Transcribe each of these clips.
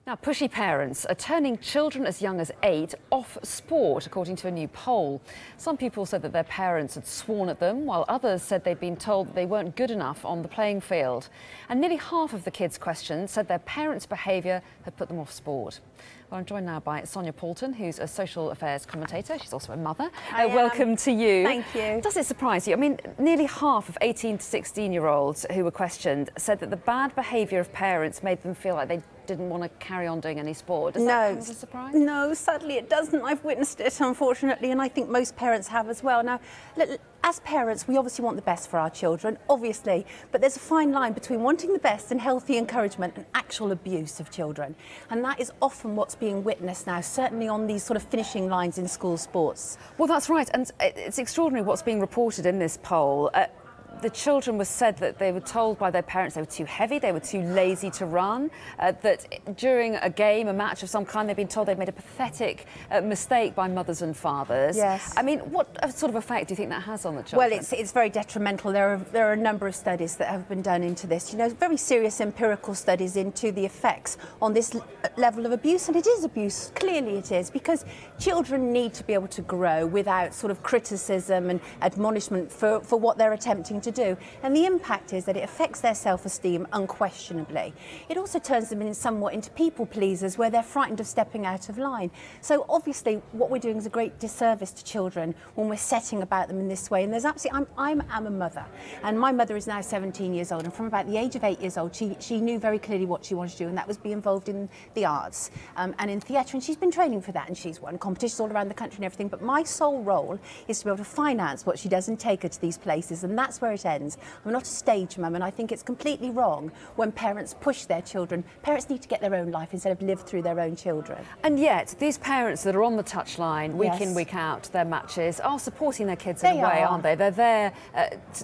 Now, pushy parents are turning children as young as 8 off sport, according to a new poll. Some people said that their parents had sworn at them, while others said they'd been told that they weren't good enough on the playing field. And nearly half of the kids questioned said their parents' behaviour had put them off sport. Well, I'm joined now by Sonia Poulton, who's a social affairs commentator. She's also a mother. Welcome to you. Thank you. Does it surprise you? I mean, nearly half of 18 to 16-year-olds who were questioned said that the bad behaviour of parents made them feel like they didn't want to carry on doing any sport. Does that come as a surprise? No, sadly it doesn't. I've witnessed it, unfortunately, and I think most parents have as well. Now, as parents, we obviously want the best for our children, obviously, but there's a fine line between wanting the best and healthy encouragement and actual abuse of children. And that is often what's being witnessed now, certainly on these sort of finishing lines in school sports. Well, that's right, and it's extraordinary what's being reported in this poll. The children were said that they were told by their parents they were too heavy, they were too lazy to run, that during a game, a match of some kind, they've been told they'd made a pathetic mistake by mothers and fathers. Yes. I mean, what sort of effect do you think that has on the children? Well, it's very detrimental. There are a number of studies that have been done into this, you know, very serious empirical studies into the effects on this level of abuse, and it is abuse, clearly it is, because children need to be able to grow without sort of criticism and admonishment for what they're attempting to do, and the impact is that it affects their self-esteem unquestionably. It also turns them somewhat into people pleasers where they're frightened of stepping out of line. So obviously what we're doing is a great disservice to children when we're setting about them in this way. And there's absolutely, I'm a mother, and my mother is now 17 years old, and from about the age of 8 years old she knew very clearly what she wanted to do, and that was be involved in the arts and in theatre, and she's been training for that, and she's won competitions all around the country and everything. But my sole role is to be able to finance what she does and take her to these places, and that's where it ends. I'm not a stage mum, and I think it's completely wrong when parents push their children. Parents need to get their own life instead of live through their own children. And yet, these parents that are on the touchline week in, week out, their matches, are supporting their kids in a way, aren't they? They're there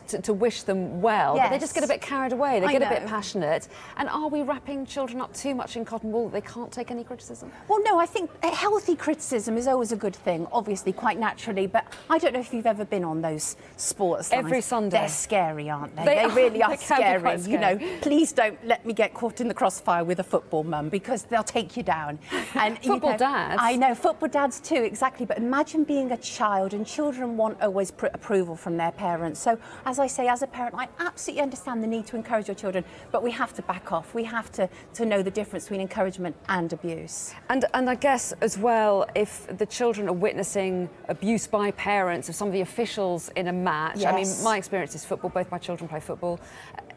to wish them well, but they just get a bit carried away, they get a bit passionate. And are we wrapping children up too much in cotton wool that they can't take any criticism? Well, no, I think a healthy criticism is always a good thing, obviously, quite naturally, but I don't know if you've ever been on those sports lines. Every Sunday. They're scary, aren't they? They really are scary. You know, please don't let me get caught in the crossfire with a football mum, because they'll take you down. And football dads. I know, football dads too, exactly. But imagine being a child, and children want always approval from their parents. So, as I say, as a parent, I absolutely understand the need to encourage your children, but we have to back off. We have to know the difference between encouragement and abuse. And I guess as well, if the children are witnessing abuse by parents of some of the officials in a match, I mean, my experience is football, both my children play football.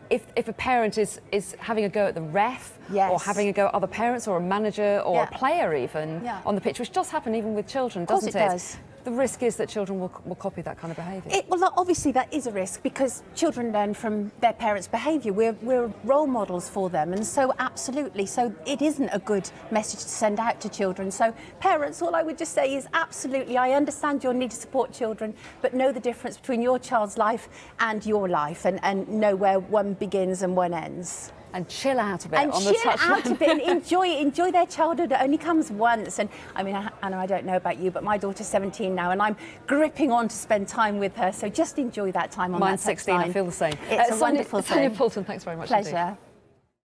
If a parent is having a go at the ref, or having a go at other parents, or a manager, or a player even, on the pitch, which does happen even with children, doesn't it? Of course it does. The risk is that children will copy that kind of behaviour. Well, obviously that is a risk, because children learn from their parents' behaviour. We're role models for them, and so absolutely. So it isn't a good message to send out to children. So parents, all I would just say is absolutely, I understand your need to support children, but know the difference between your child's life and your life, and know where one begins and one ends. And chill out a bit on the touchline. And chill out a bit and enjoy their childhood. It only comes once. And I mean, Anna, I don't know about you, but my daughter's 17 now, and I'm gripping on to spend time with her. So just enjoy that time on that touchline. Mine's 16, I feel the same. It's a wonderful thing. Sonia Poulton, thanks very much. Pleasure. Indeed.